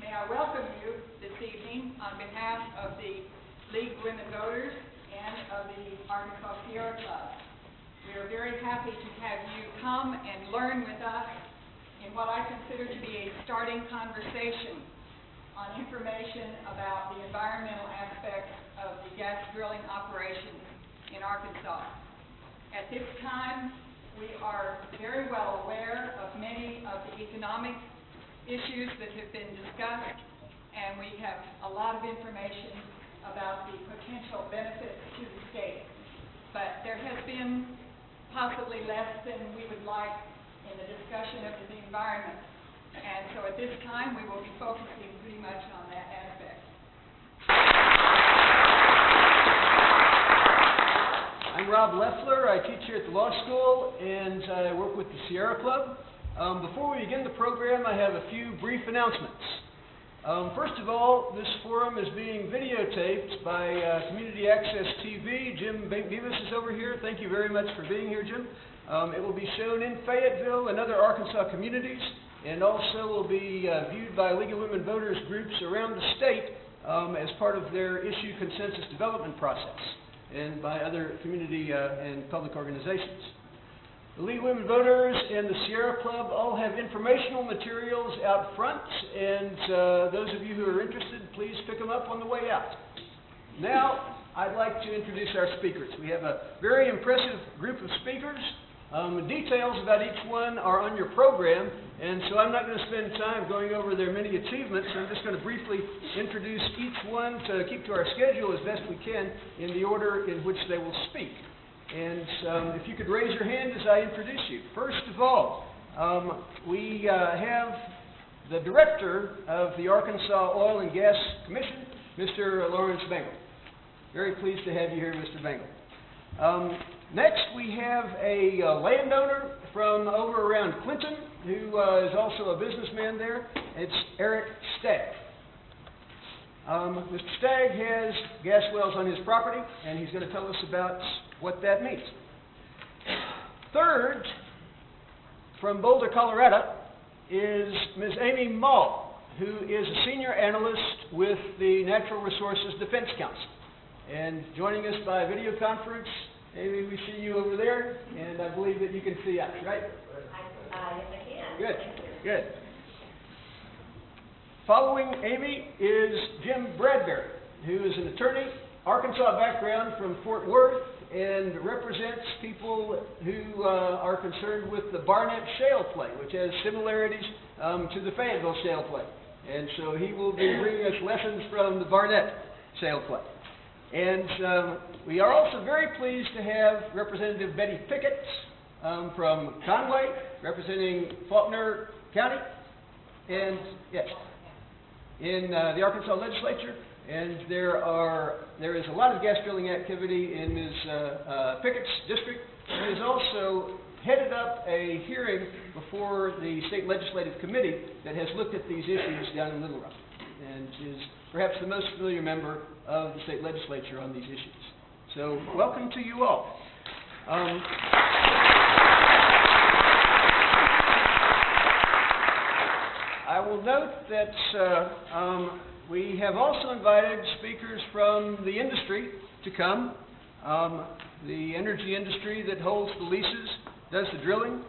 May I welcome you this evening on behalf of the League of Women Voters and of the Arkansas Sierra Club. We are very happy to have you come and learn with us in what I consider to be a starting conversation on information about the environmental aspects of the gas drilling operations in Arkansas. At this time, we are very well aware of many of the economic issues that have been discussed, and we have a lot of information about the potential benefits to the state. But there has been possibly less than we would like in the discussion of the environment. And so at this time, we will be focusing pretty much on that aspect. I'm Rob Leffler. I teach here at the law school, and I work with the Sierra Club. Before we begin the program, I have a few brief announcements. First of all, this forum is being videotaped by Community Access TV. Jim Beavis is over here. Thank you very much for being here, Jim. It will be shown in Fayetteville and other Arkansas communities, and also will be viewed by League of Women Voters groups around the state as part of their issue consensus development process, and by other community and public organizations. The League of Women Voters and the Sierra Club all have informational materials out front, and those of you who are interested, please pick them up on the way out. Now, I'd like to introduce our speakers. We have a very impressive group of speakers. Details about each one are on your program, and so I'm not going to spend time going over their many achievements. I'm just going to briefly introduce each one to keep to our schedule as best we can in the order in which they will speak. And if you could raise your hand as I introduce you. First of all, we have the director of the Arkansas Oil and Gas Commission, Mr. Lawrence Bangle. Very pleased to have you here, Mr. Bangle. Next, we have a landowner from over around Clinton, who is also a businessman there. It's Eric Stagg. Mr. Stagg has gas wells on his property, and he's going to tell us about what that means. Third, from Boulder, Colorado, is Ms. Amy Mull, who is a senior analyst with the Natural Resources Defense Council. And joining us by video conference, Amy, we see you over there, and I believe that you can see us, right? Yes, I can. Good, Thank you. good. Following Amy is Jim Bradbury, who is an attorney, Arkansas background from Fort Worth, and represents people who are concerned with the Barnett Shale play, which has similarities to the Fayetteville-shale play. And so he will be bringing us lessons from the Barnett Shale play. And we are also very pleased to have Representative Betty Pickett from Conway, representing Faulkner County, and yes, in the Arkansas legislature. And there is a lot of gas drilling activity in Ms. Pickett's district. She has also headed up a hearing before the state legislative committee that has looked at these issues down in Little Rock, and is perhaps the most familiar member of the state legislature on these issues. So welcome to you all. I will note that we have also invited speakers from the industry to come. The energy industry that holds the leases, does the drilling.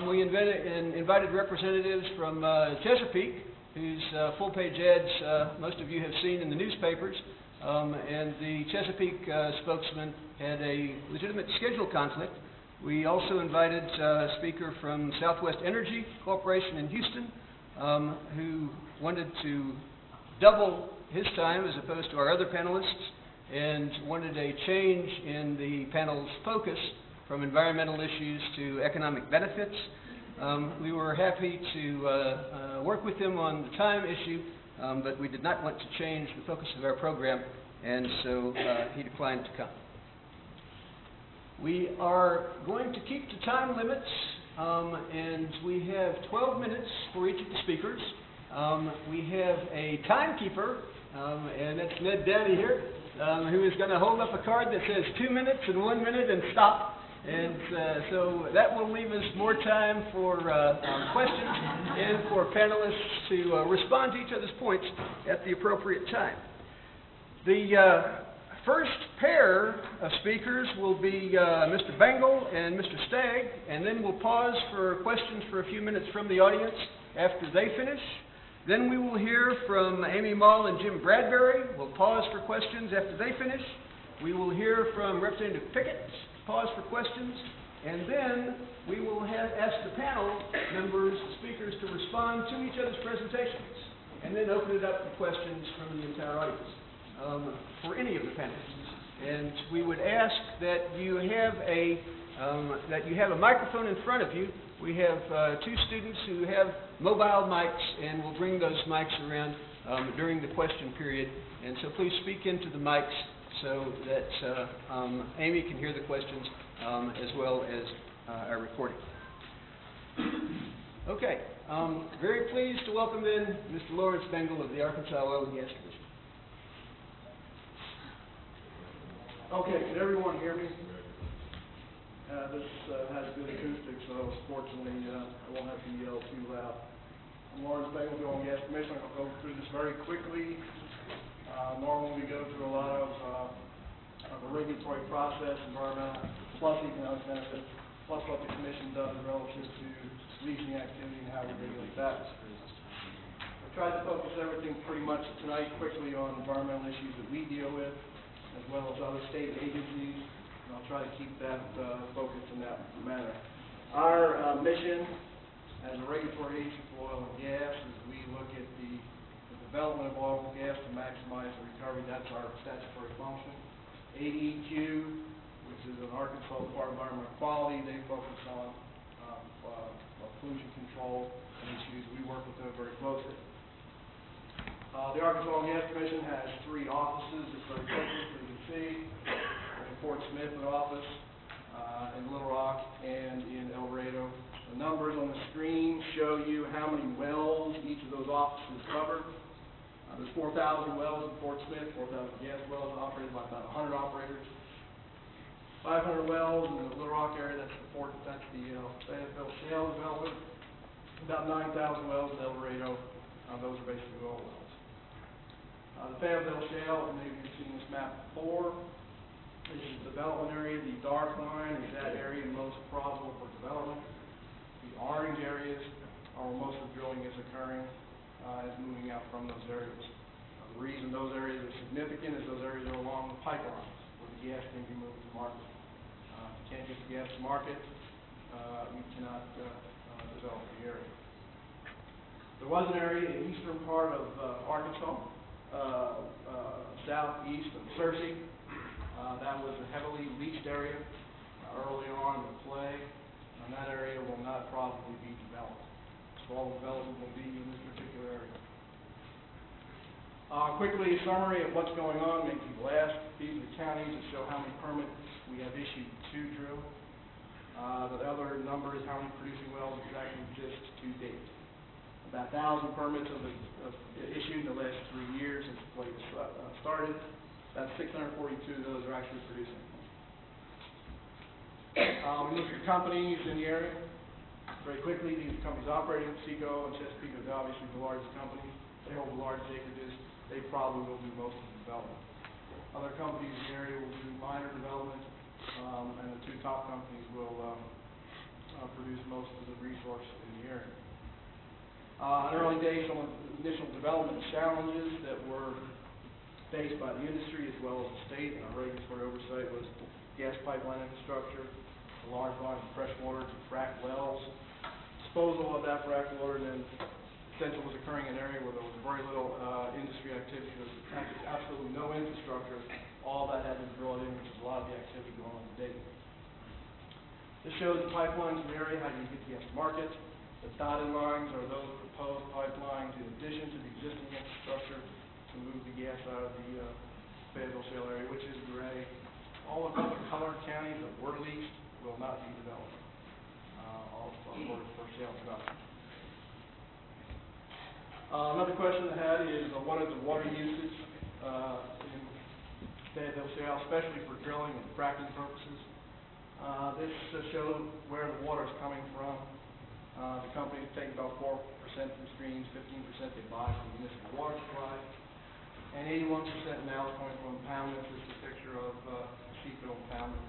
We invited representatives from Chesapeake, whose full-page ads most of you have seen in the newspapers. And the Chesapeake spokesman had a legitimate schedule conflict. We also invited a speaker from Southwest Energy Corporation in Houston, who wanted to double his time as opposed to our other panelists, and wanted a change in the panel's focus from environmental issues to economic benefits. We were happy to work with him on the time issue, but we did not want to change the focus of our program, and so he declined to come. We are going to keep to time limits, and we have 12 minutes for each of the speakers. We have a timekeeper, and that's Ned Downey here, who is going to hold up a card that says 2 minutes and 1 minute and stop. And so that will leave us more time for questions and for panelists to respond to each other's points at the appropriate time. The first pair of speakers will be Mr. Bengal and Mr. Stagg, and then we'll pause for questions for a few minutes from the audience after they finish. Then we will hear from Amy Mall and Jim Bradbury. We'll pause for questions after they finish. We will hear from Representative Pickett, pause for questions, and then we will ask the panel members, speakers, to respond to each other's presentations, and then open it up for questions from the entire audience for any of the panelists. And we would ask that you have a microphone in front of you. We have two students who have mobile mics, and we'll bring those mics around during the question period. And so please speak into the mics so that Amy can hear the questions as well as our recording. Okay, very pleased to welcome in Mr. Lawrence Bengal of the Arkansas Oil and Gas Commission. Okay, can everyone hear me? This has good acoustics, so fortunately I won't have to yell too loud. I'm Lawrence Bengal, Oil and Gas Commission. I'm going to go through this very quickly. Normally we go through a lot of the regulatory process, environmental, plus economic benefits, plus what the Commission does relative to leasing activity and how we regulate that. I tried to focus everything pretty much tonight quickly on environmental issues that we deal with, as well as other state agencies, and I'll try to keep that focused in that manner. Our mission as a regulatory agency for oil and gas is we look at the development of oil and gas to maximize the recovery. That's our statutory function. ADEQ, which is an Arkansas Department of Environmental Quality, they focus on pollution control issues. We work with them very closely. The Arkansas Oil and Gas Commission has 3 offices, just very quickly, so you can see. In Fort Smith, an office, in Little Rock, and in El Dorado. The numbers on the screen show you how many wells each of those offices cover. There's 4,000 wells in Fort Smith, 4,000 gas wells operated by about 100 operators. 500 wells in the Little Rock area, that's the Fayetteville-shale development. About 9,000 wells in El Dorado, those are basically oil wells. The Fayetteville-shale, maybe you've seen this map before. This is the development area. The dark line is that area most probable for development. The orange areas are where most of the drilling is occurring. Is moving out from those areas. The reason those areas are significant is those areas are along the pipelines where the gas can be moved to market. If you can't get the gas to market, you cannot develop the area. There was an area in the eastern part of Arkansas, southeast of Searcy. That was a heavily leached area early on in the play, and that area will not probably be developed. So all development will be in this particular area. Quickly, a summary of what's going on, make people ask. These are the counties that show how many permits we have issued to drill. The other number is how many producing wells exactly just to date. About 1,000 permits have issued in the last 3 years since the play started. About 642 of those are actually producing. We look at companies in the area. Very quickly, these companies operating, Seco and Chesapeake are obviously the largest companies. They hold the largest acreages. They probably will do most of the development. Other companies in the area will do minor development, and the 2 top companies will produce most of the resource in the area. In early days, some of the initial development challenges that were faced by the industry as well as the state and our regulatory oversight was gas pipeline infrastructure, a large volume of fresh water to frack wells. Disposal of that frack water then essentially was occurring in an area where there was very little industry activity. There was absolutely no infrastructure. All that had been brought in, which is a lot of the activity going on today. This shows the pipelines in the area, how you get the gas to market. The dotted lines are those proposed pipelines in addition to the existing infrastructure to move the gas out of the Fayetteville-shale area, which is gray. All of the colored counties that were leased will not be developed. All for shale production. Another question I had is what is the water usage in Fayetteville-shale, especially for drilling and fracking purposes? This shows where the water is coming from. The company takes about 4% from streams, 15% they buy from the municipal water supply, and 81% now is coming from impoundments. This is a picture of Fayetteville impoundment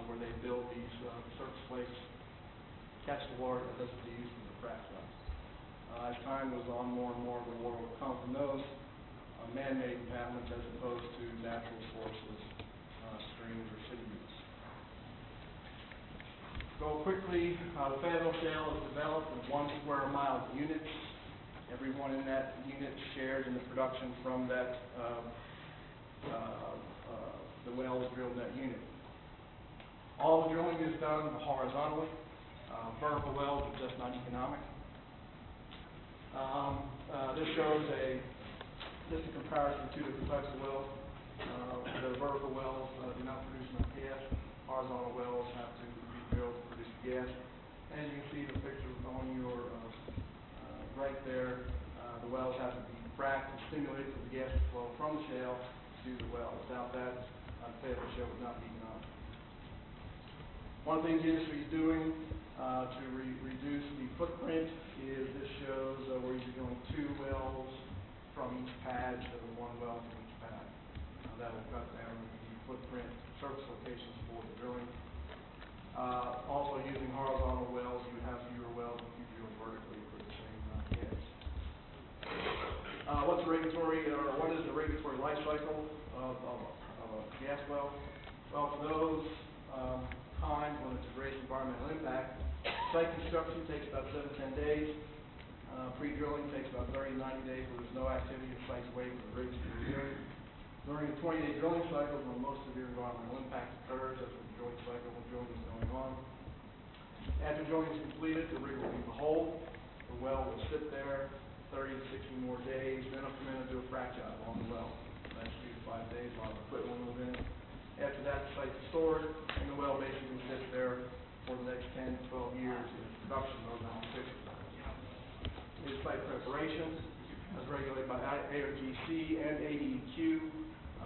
where they build these surface plates, catch the water that doesn't be used in the frac job. As time goes on, more and more of the water will come from those man-made impoundments as opposed to natural sources, streams or city use. Go quickly, the Fayetteville-shale is developed in 1 square mile units. Everyone in that unit shares in the production from that the wells drilled in that unit. All the drilling is done horizontally. Vertical wells are just not economic. This shows just a comparison of 2 different types of wells. The vertical wells do not produce enough gas. Horizontal wells have to be drilled to produce gas. As you can see the picture on your right there, the wells have to be fracked and stimulated for the gas to flow from the shale to the well. Without that, the Fayetteville-shale would not be economic. One of the things the industry is doing to reduce the footprint is this shows where you're doing 2 wells from each pad instead of 1 well from each pad. That will cut down the footprint, surface locations for the drilling. Also using horizontal wells, you have fewer wells if you drill vertically for the same gas. What is the regulatory life cycle of a gas well? Well, for those times when it's a great environmental impact, site construction takes about 7 to 10 days. Pre-drilling takes about 30 to 90 days where there's no activity, the site's waiting for the rigs to be reviewed. During the 20-day drilling cycle, when most severe environmental impact occurs, that's when the drilling cycle when drilling is going on. After drilling is completed, the rig will leave the hole. The well will sit there 30 to 60 more days, then I'll come in and do a frac job on the well. That's 3 to 5 days while the equipment will move in. After that, the site is stored, and the well basically sits there for the next 10 to 12 years in its production mode on fixed. It is site preparation, as regulated by AOGC and AEQ.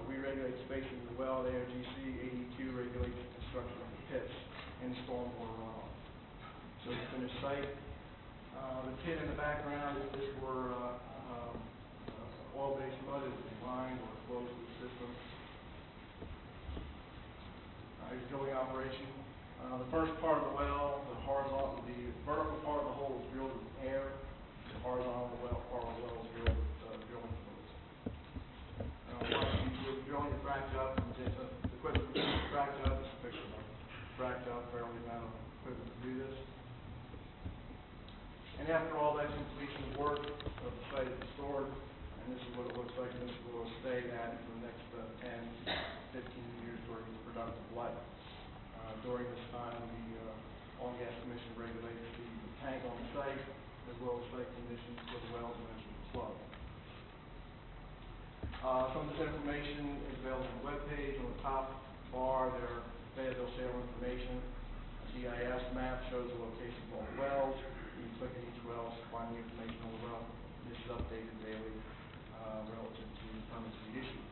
We regulate spacing of the well at AOGC. AEQ regulates the construction of the pits and stormwater runoff. So the finished site. The pit in the background is this where oil-based mud is lined or flows through the system. Here's drilling operation. The first part of the well, the vertical part of the hole is drilled with air. The horizontal part of the well is drilled with drilling fluids. Once you drilling the frac job, the equipment for the frac job is picture of frac job, fairly amount of equipment to do this. And after all that completion of work, the site is stored, and this is what it looks like, and this is where it will stay at for the next 10, 15 years during its productive life. During this time, the Oil and Gas Commission regulates the tank on the site, as well as site conditions for the wells and eventually the flow. Some of this information is available on the webpage. On the top bar, there are Fayetteville-shale information. A GIS map shows the location of all the wells. You can click at each well to find the information on the well. This is updated daily relative to the permits we issue.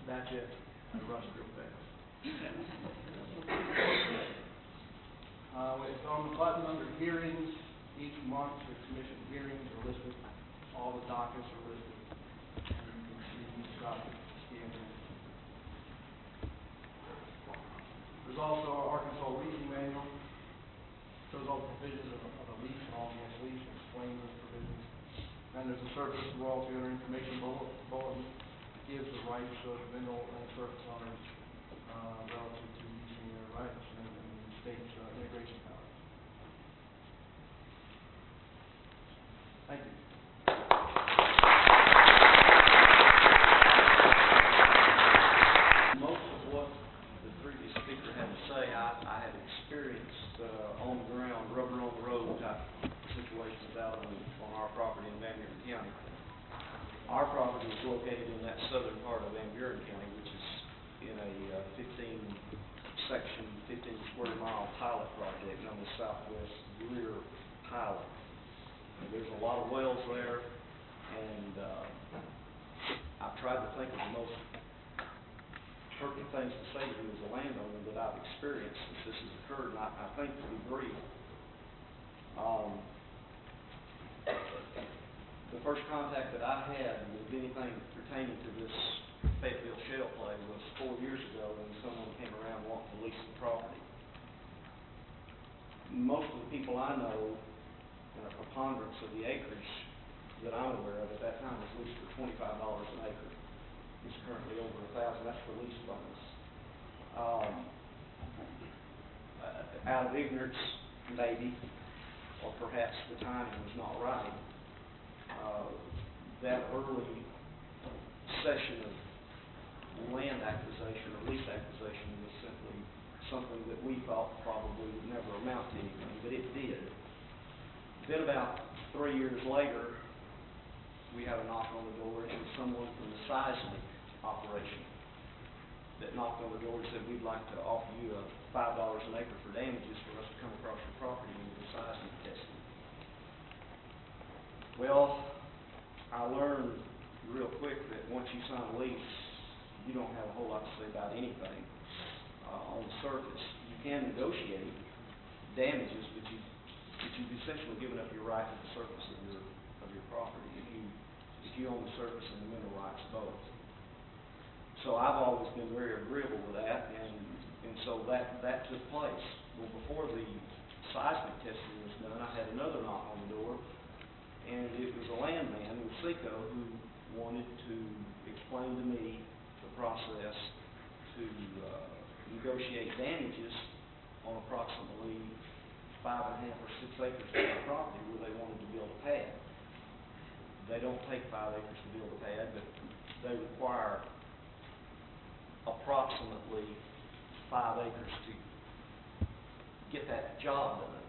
That's it. I rushed real fast. It's on the button under hearings. Each month, the commission hearings are listed. All the dockets are listed. And you can see each docket scanned in. There's also our Arkansas leasing manual. Shows all the provisions of a lease, an oil and gas lease, explains those provisions. And there's a surface royalty owner information bulletin. Gives the rights of mineral and surface owners relative to leasing their rights and the state's integration powers. Thank you. Most of what the previous speaker had to say, I had experienced on the ground, rubber on the road type situations out on our property in Van Buren County. Our property is located in that southern part of Van Buren County, which is in a 15 square mile pilot project on the southwest rear highway. And there's a lot of wells there, and I've tried to think of the most pertinent things to say to you as a landowner that I've experienced since this has occurred, and I think to be brief. The first contact that I had with anything pertaining to this Fayetteville-shale play was 4 years ago when someone came around wanting to lease the property. Most of the people I know, and a preponderance of the acreage that I'm aware of at that time, was leased for $25 an acre. It's currently over $1,000. That's the lease bonus. Out of ignorance, maybe, or perhaps the timing was not right. That early session of land acquisition or lease acquisition was simply something that we thought probably would never amount to anything, but it did. Then about 3 years later, we had a knock on the door, and it was someone from the seismic operation that knocked on the door and said, we'd like to offer you $5 an acre for damages for us to come across your property and do seismic testing. Well, I learned real quick that once you sign a lease, you don't have a whole lot to say about anything on the surface. You can negotiate damages, but you've essentially given up your right to the surface of your property if you own the surface and the mineral rights both. So I've always been very agreeable with that, and so that took place. Well, before the seismic testing was done, I had another knock on the door, and it was a landman with SECO who wanted to explain to me the process to negotiate damages on approximately 5.5 or 6 acres of my property where they wanted to build a pad. They don't take 5 acres to build a pad, but they require approximately 5 acres to get that job done.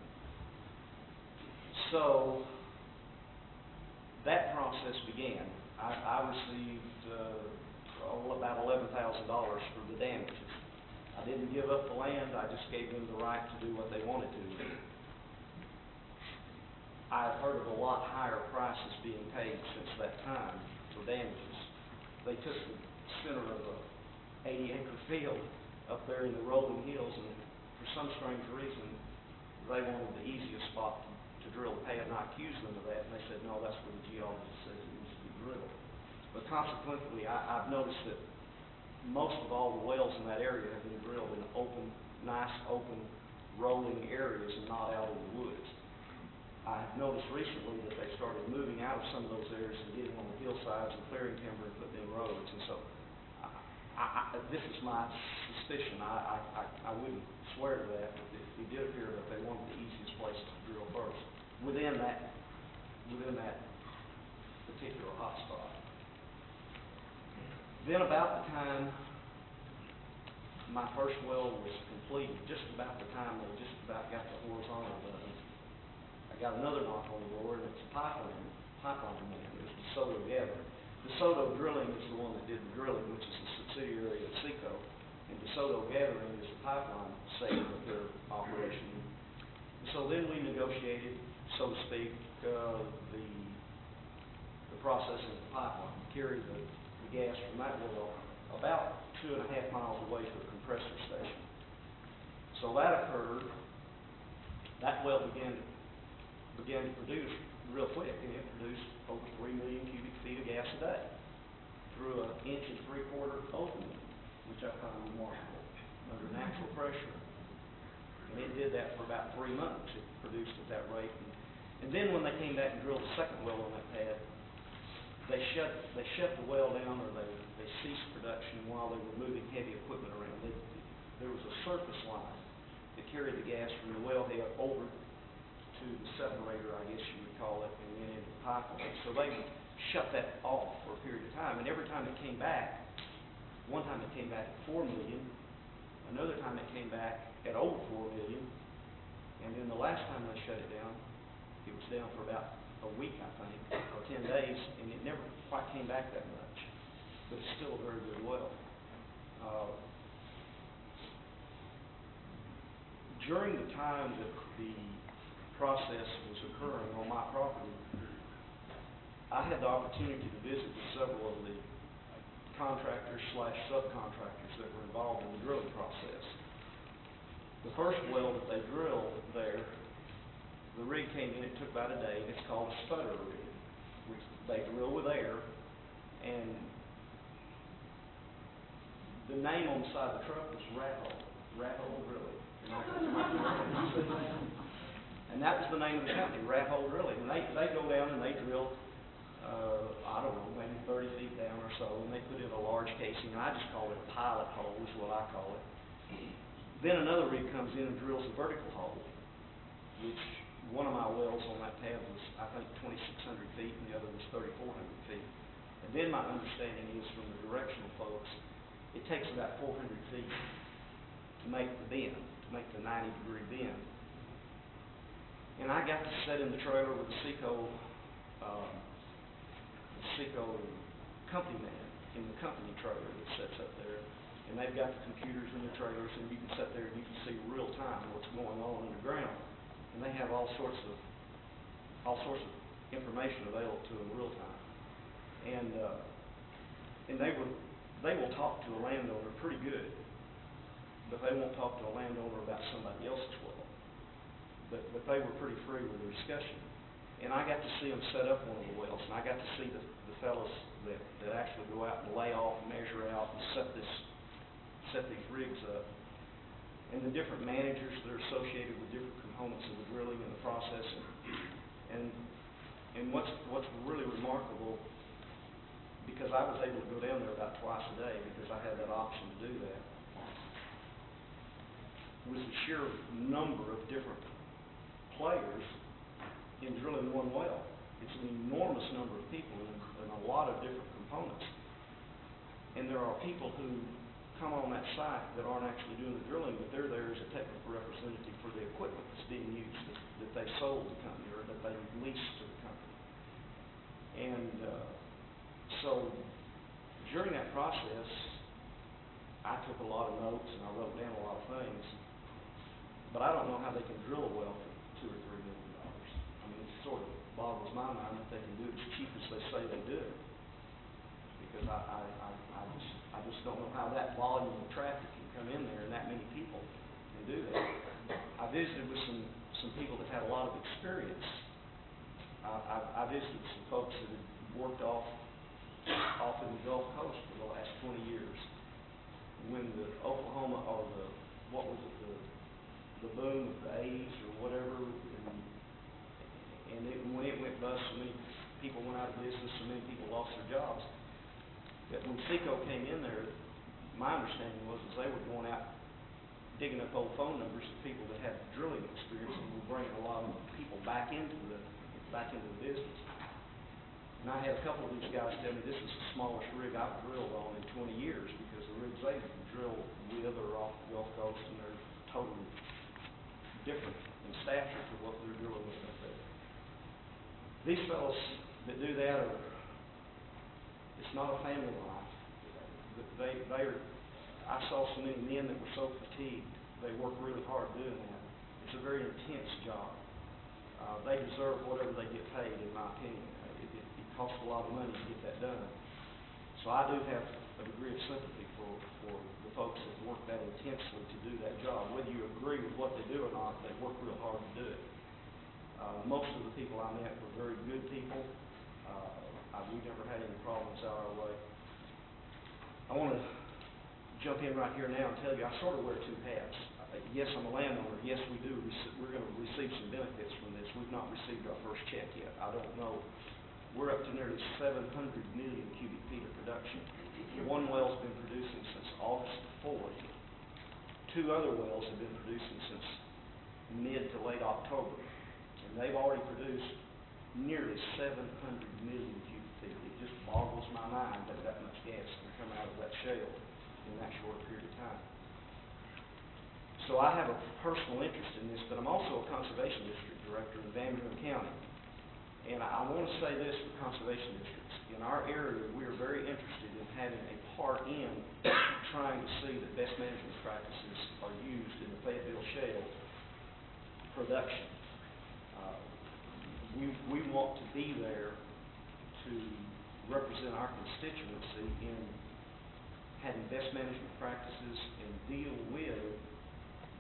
So that process began. I received about $11,000 for the damages. I didn't give up the land, I just gave them the right to do what they wanted to do. I've heard of a lot higher prices being paid since that time for damages. They took the center of a 80-acre field up there in the rolling hills, and for some strange reason, they wanted the easiest spot to drill a pad, and I accused them of that, and they said, no, that's where the geologist says it needs to be drilled. But consequently, I've noticed that most of all the wells in that area have been drilled in open, nice, open, rolling areas and not out in the woods. I've noticed recently that they started moving out of some of those areas and getting on the hillsides and clearing timber and putting in roads, and so this is my suspicion. I wouldn't swear to that, but it did appear that they wanted the easiest place to drill first within that particular hotspot. Then about the time my first well was completed, just about the time they just about got the horizontal done, I got another knock on the door, and it's a pipeline man. It was DeSoto Gathering. DeSoto Drilling is the one that did the drilling, which is a subsidiary of SECO, and DeSoto Gathering is the pipeline segment of their operation. So then we negotiated, so to speak, the processing of the pipeline, carry the gas from that well about 2.5 miles away to a compressor station. So that occurred. That well began to produce real quick, and it produced over 3 million cubic feet of gas a day through an 1 3/4 inch opening, which I find remarkable under natural pressure. And it did that for about 3 months. It produced at that rate. And then when they came back and drilled the second well on that pad, they shut the well down, or they ceased production while they were moving heavy equipment around. There was a surface line that carried the gas from the wellhead over to the separator, I guess you would call it, and then into the pipeline. So they shut that off for a period of time, and every time it came back, one time it came back at 4 million, another time it came back at over 4 million, and then the last time they shut it down, it was down for about a week, I think, or 10 days, and it never quite came back that much. But it's still a very good well. During the time that the process was occurring on my property, I had the opportunity to visit with several of the contractors slash subcontractors that were involved in the drilling process. The first well that they drilled there, the rig came in, it took about a day, and it's called a sputter rig, which they drill with air, and the name on the side of the truck was Rat Hole Drilling. And that was the name of the company, Rat Hole Drilling. And they go down and they drill, I don't know, maybe 30 feet down or so, and they put in a large casing, and I just call it a pilot hole is what I call it. Then another rig comes in and drills a vertical hole, which one of my wells on that pad was, I think, 2,600 feet, and the other was 3,400 feet. And then my understanding is from the directional folks, it takes about 400 feet to make the bend, to make the 90-degree bend. And I got to sit in the trailer with the Seco company man in the company trailer that sits up there. And they've got the computers in the trailers, and you can sit there and you can see real time what's going on underground. And they have all sorts of information available to them real time. And they will talk to a landowner pretty good, but they won't talk to a landowner about somebody else's well. But they were pretty free with their discussion. And I got to see them set up one of the wells, and I got to see the fellows that actually go out and lay off, measure out, and set these rigs up. And the different managers that are associated with different components of the drilling and the processing. And what's really remarkable, because I was able to go down there about twice a day because I had that option to do that, was the sheer number of different players in drilling one well. It's an enormous number of people and a lot of different components. And there are people who come on that site that aren't actually doing the drilling, but they're there as a technical representative for the equipment that's being used, that they sold the company or that they leased to the company. And so during that process, I took a lot of notes and I wrote down a lot of things, but I don't know how they can drill a well for $2 or $3 million. I mean, it sort of boggles my mind that they can do it as cheap as they say they do it, because I just don't know how that volume of traffic can come in there and that many people can do that. I visited with some people that had a lot of experience. I visited some folks that had worked off in the Gulf Coast for the last 20 years. When the Oklahoma, or the boom of the 80s or whatever, when it went bust, so many people went out of business, so many people lost their jobs, that when Seco came in there, my understanding was they were going out digging up old phone numbers of people that had drilling experience, and were bringing a lot of people back into the business. And I had a couple of these guys tell me this is the smallest rig I've drilled on in 20 years, because the rigs they drill with are off the Gulf Coast, and they're totally different in stature to what they're drilling with up there. These fellows that do that it's not a family life. I saw so many men that were so fatigued. They work really hard doing that. It's a very intense job. They deserve whatever they get paid, in my opinion. It costs a lot of money to get that done. So I do have a degree of sympathy for the folks that work that intensely to do that job. Whether you agree with what they do or not, they work real hard to do it. Most of the people I met were very good people. We never had any problems out our way. I want to jump in right here now and tell you I sort of wear two hats. Yes, I'm a landowner. Yes, we're going to receive some benefits from this. We've not received our first check yet. I don't know. We're up to nearly 700 million cubic feet of production. One well's been producing since August the 4th. Two other wells have been producing since mid to late October. And they've already produced nearly 700 million cubic feet. It just boggles my mind that that much gas can come out of that shale in that short period of time. So I have a personal interest in this, but I'm also a conservation district director in Van Buren County. And I want to say this for conservation districts. In our area, we are very interested in having a part in trying to see that best management practices are used in the Fayetteville-shale production. We want to be there to represent our constituency in having best management practices and deal with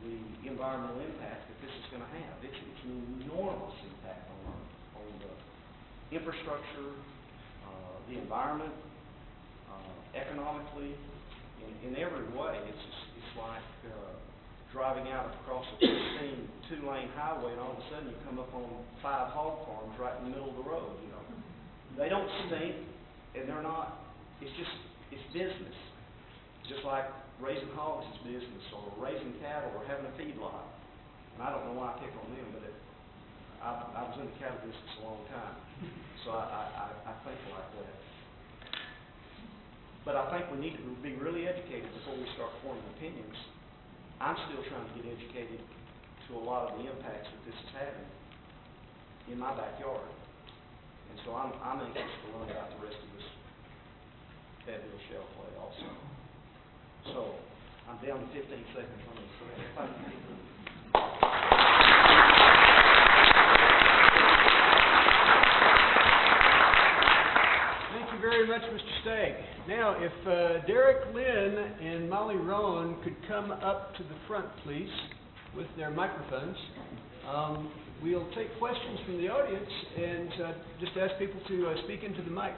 the environmental impact that this is going to have. It's an enormous impact on the infrastructure, the environment, economically, in every way. It's like driving out across a 15 two-lane highway, and all of a sudden you come up on 5 hog farms right in the middle of the road. You know, they don't stink, and they're not. It's business. Just like raising hogs is business, or raising cattle, or having a feedlot. And I don't know why I pick on them, but I was in the cattle business a long time, so I think like that. But I think we need to be really educated before we start forming opinions. I'm still trying to get educated to a lot of the impacts that this is having in my backyard. And so I'm anxious to learn about the rest of this Fayetteville-shale play also. So I'm down to 15 seconds from this. Thank you. Thank you very much, Mr. Stagg. Now, if Derek Lynn and Molly Rowan could come up to the front, please, with their microphones. We'll take questions from the audience and just ask people to speak into the mic.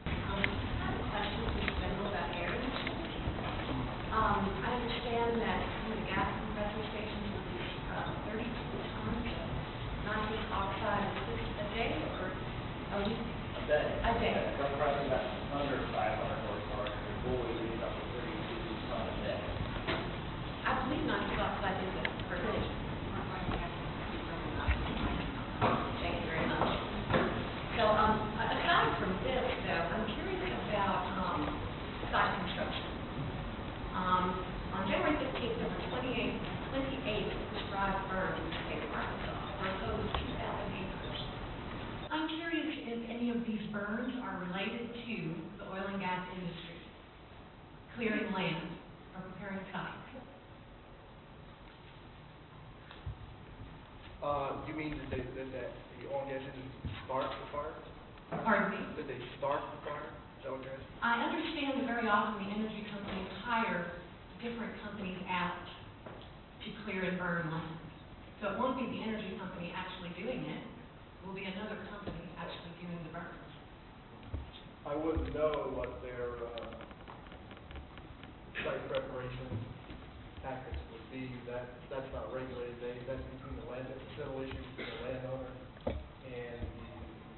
I have a question for Mr. Bendel about air emissions. I understand that some of the gas compressor stations release 32 tons of nitrous oxide a day or a week? A day. Compressing that's under 500 horsepower, and the boiler is up to 32 tons a day. I believe nitrous oxide is a percentage. Thank you very much. So, aside from this, though, I'm curious about site construction. On January 15th, there were 28 prescribed burns in the state of Arkansas for a total of 2,000 acres. I'm curious if any of these burns are related to the oil and gas industry, clearing land or preparing sites. You mean that the oil and gas industry start the fire? Pardon me? Did they start the fire? Is that what you're asking? I understand that very often the energy companies hire different companies out to clear and burn land. So it won't be the energy company actually doing it. It will be another company actually doing the burns. I wouldn't know what their site preparation tactics would be. That's not regulated. That's between the land. It's a civil issue between the landowner and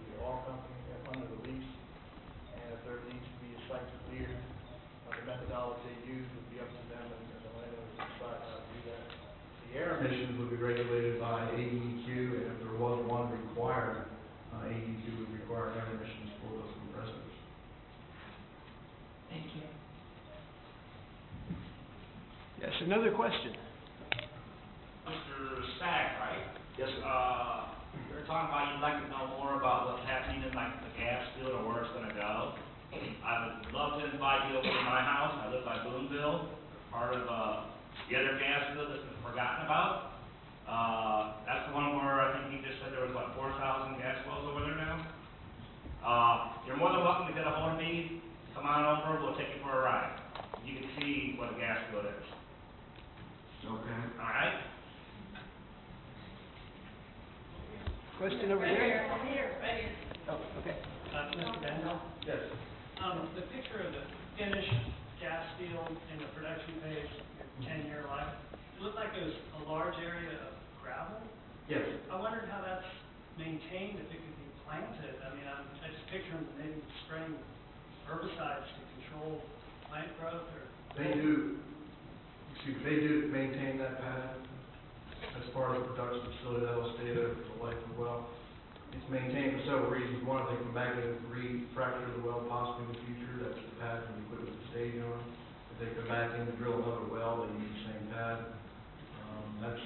the oil company under the lease. And if there needs to be a site cleared, the methodology they use would be up to them and the landowner to decide how to do that. The air emissions would be regulated by AEQ, and if there was one required, AEQ would require air emissions for those compressors. Thank you. Yes, another question. Mr. Stagg, right? Yes, sir. You were talking about you'd like to know more about what's happening in like the gas field or where it's going to go. I would love to invite you over to my house. I live by Boonville, part of the other gas field that's been forgotten about. That's the one where I think you just said there was about 4,000 gas wells over there now. You're more than welcome to get a hold of me. Come on over. We'll take you for a ride. You can see what a gas field is. Okay. All right? Question over there? Right here. Oh, okay. Mr. Bendel, Yes. the picture of the finished gas field in the production phase, 10-year life, it looked like it was a large area of gravel. Yes. I wondered how that's maintained, if it could be planted. I mean, I just picture them maybe spraying herbicides to control plant growth or... They do maintain that pad as part of the production facility that will stay there for the life of the well. It's maintained for several reasons. One, they come back and refracture the well possibly in the future. That's the pad and the equipment to stage on. If they come back in to drill another well, they use the same pad. That's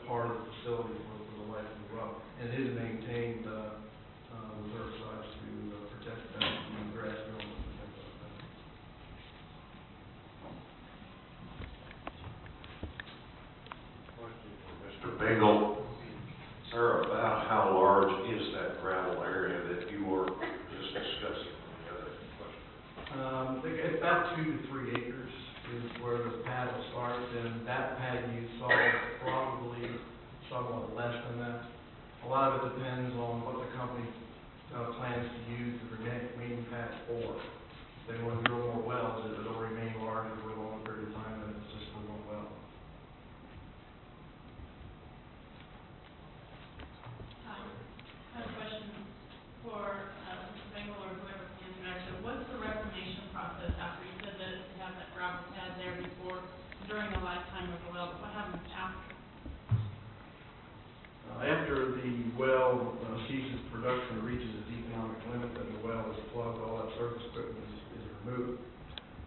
part of the facility for the life of the well. And it is maintained with herbicides to protect that from grass growing and things like that. Mr. Bendel, sir, about how large is that gravel area that you were just discussing on the other question? It's about 2 to 3 acres is where the pad will start, and that pad use saw probably somewhat less than that. A lot of it depends on what the company plans to use the remaining pads for. If they want to drill more wells, it'll remain larger for a long period of time than it's just for one well. I have a question for Mr. Bengal or whoever can answer. Actually, what's the reclamation process after you said that you have that gravel pad there before, during the lifetime of the well? What happens after? After the well ceases production or reaches its economic limit, then the well is plugged, all that surface equipment is removed.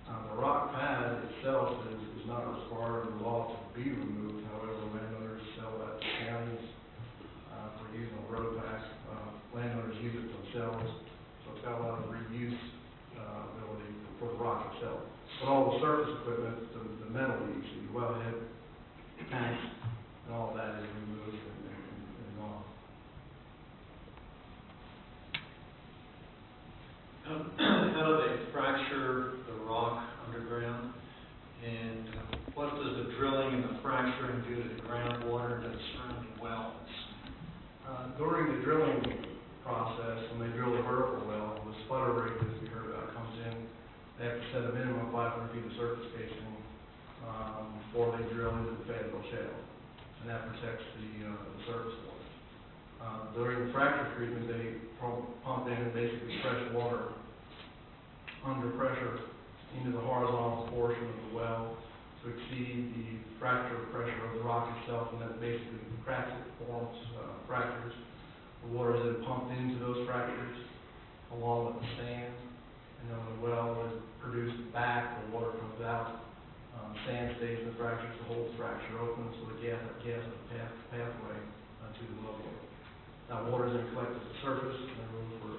The rock pad itself is not required in law to be removed. However, landowners sell that to counties for use on road pack. Landowners use it themselves, so it's got a lot of reuse ability for the rock itself. But all the surface equipment, the metal use, the wellhead, tanks, and all that is removed and gone. How do they fracture the rock underground? And what does the drilling and the fracturing do to the groundwater and the surrounding wells? During the drilling process, when they drill a vertical well, the sputter rig, as we heard about, comes in. They have to set a minimum of 500 feet of surface spacing before they drill into the Fayetteville-shale, and that protects the surface water. During the fracture treatment, they pump in basically fresh water under pressure into the horizontal portion of the well to exceed the fracture pressure of the rock itself, and that basically cracks it, forms fractures. The water is then pumped into those fractures along with the sand, and then when the well is produced back, the water comes out. Sand stays in the fractures to hold the fracture open, so the gas has a pathway to the wellbore. Now, water is then collected at the surface and then moved for